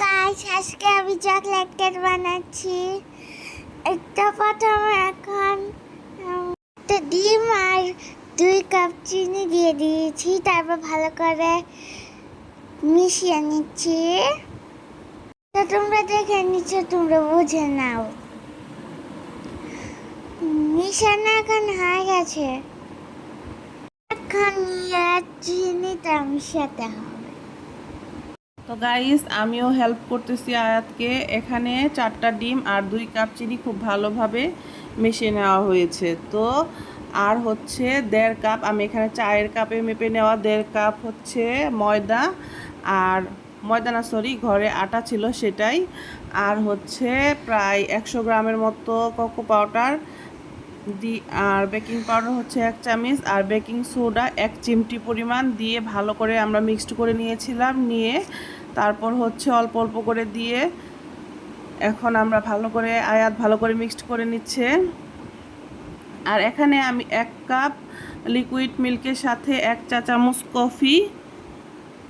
Guys, আজকে আমি chocolate cake বানাচ্ছি। একটা প্রথমে এখন একটা ডিম আর 2 কাপ চিনি দিয়ে দিয়েছি, তারপর ভালো করে মিশিয়ে নিচ্ছি। তো তোমরা দেখে নিচ্ছ, তোমরা বুঝে নাও। মিশানো এখন হয়ে গেছে, এখন চিনিটা মিশাতে হবে। তো গাইস, আমিও হেল্প করতেছি আয়াতকে। এখানে 4টা ডিম আর 2 কাপ চিনি খুব ভালোভাবে মিশিয়ে নেওয়া হয়েছে। তো আর হচ্ছে 1.5 কাপ, আমি এখানে চায়ের কাপে মেপে নেওয়া 1.5 কাপ হচ্ছে ময়দা, আর ময়দা না সরি, ঘরে আটা ছিল সেটাই। আর হচ্ছে প্রায় 100 গ্রামের মতো কোকো পাউডার আর বেকিং পাউডার হচ্ছে 1 চামচ, আর বেকিং সোডা 1 চিমটি পরিমাণ দিয়ে ভালো করে আমরা মিক্সড করে নিয়েছিলাম। নিয়ে তারপর হচ্ছে অল্প অল্প করে দিয়ে এখন আমরা আয়াত ভালো করে মিক্সড করে নিচ্ছে। আর এখানে আমি 1 কাপ লিকুইড মিল্কের সাথে 1 চা চামচ কফি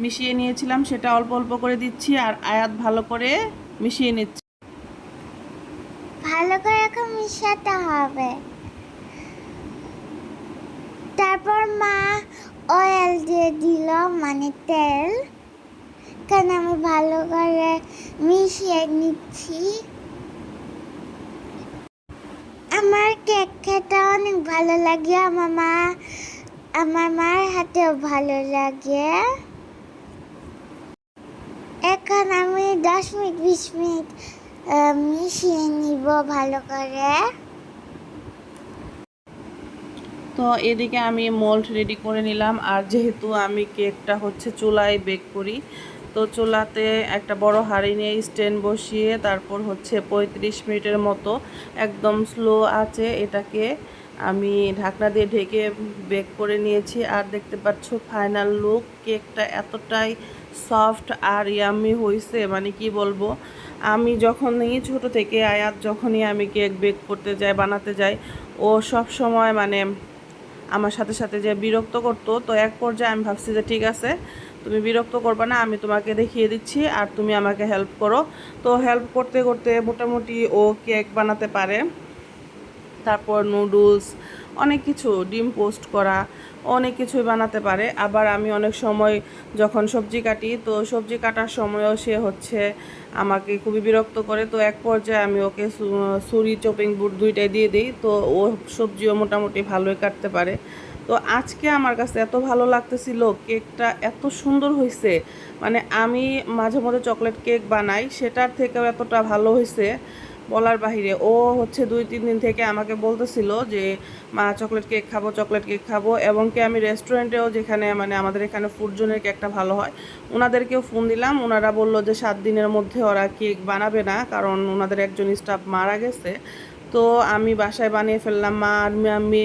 মিশিয়ে নিয়েছিলাম, সেটা অল্প অল্প করে দিচ্ছি। আর আয়াত ভালো করে মিশিয়ে নিচ্ছে। ভালো করে এখন মিশাতে হবে। তারপর মা অয়েল দিয়ে দিল, মানে তেল। কারণ আমি ভালো করে মিশিয়ে নিচ্ছি। আমার কেক খেতে অনেক ভালো লাগে, আমার মায়ের হাতেও ভালো লাগে। এখন আমি 10 মিনিট 20 মিনিট মিশিয়ে নিব ভালো করে। তো এদিকে আমি মোল্ড রেডি করে নিলাম। আর যেহেতু আমি কেকটা হচ্ছে চুলায় বেক করি, তো চুলাতে একটা বড় হাঁড়ি নিয়ে স্ট্যান্ড বসিয়ে তারপর হচ্ছে 35 মিনিটের মতো একদম স্লো আঁচে এটাকে আমি ঢাকনা দিয়ে ঢেকে বেক করে নিয়েছি। আর দেখতে পাচ্ছ ফাইনাল লুক, কেকটা এতটাই সফট আর ইয়াম্মি হয়েছে, মানে কি বলবো। আমি যখনই ছোট থেকে আয়াত যখনই আমি কেক বেক করতে যাই, বানাতে যাই, ও সব সময় মানে আমার সাথে সাথে যে বিরক্ত করতো। তো এক পর্যায়ে আমি ভাবছি যে ঠিক আছে, তুমি বিরক্ত করবে না, আমি তোমাকে দেখিয়ে দিচ্ছি আর তুমি আমাকে হেল্প করো। তো হেল্প করতে করতে মোটামুটি ও কেক বানাতে পারে। তারপর নুডলস, অনেক কিছু, ডিম পোস্ট করা, অনেক কিছুই বানাতে পারে। আবার আমি অনেক সময় যখন সবজি কাটি, তো সবজি কাটার সময়ও সে হচ্ছে আমাকে খুবই বিরক্ত করে। তো এক পর্যায়ে আমি ওকে ছুরি চপিং বোর্ড 2টাই দিয়ে দিই, তো ও সবজিও মোটামুটি ভালোই কাটতে পারে। তো আজকে আমার কাছে এত ভালো লাগতেছিল, কেকটা এত সুন্দর হয়েছে। মানে আমি মাঝে মধ্যে চকলেট কেক বানাই, সেটার থেকেও এতটা ভালো হয়েছে বলার বাহিরে। ও হচ্ছে 2-3 দিন থেকে আমাকে বলতেছিল যে মা চকলেট কেক খাবো, চকলেট কেক খাবো। এবং কি আমি রেস্টুরেন্টেও, যেখানে মানে আমাদের এখানে ফুড জোনের কেকটা ভালো হয়, ওনাদেরকেও ফোন দিলাম। ওনারা বললো যে 7 দিনের মধ্যে ওরা কেক বানাবে না, কারণ ওনাদের একজন স্টাফ মারা গেছে। তো আমি বাসায় বানিয়ে ফেললাম, মা আর আমি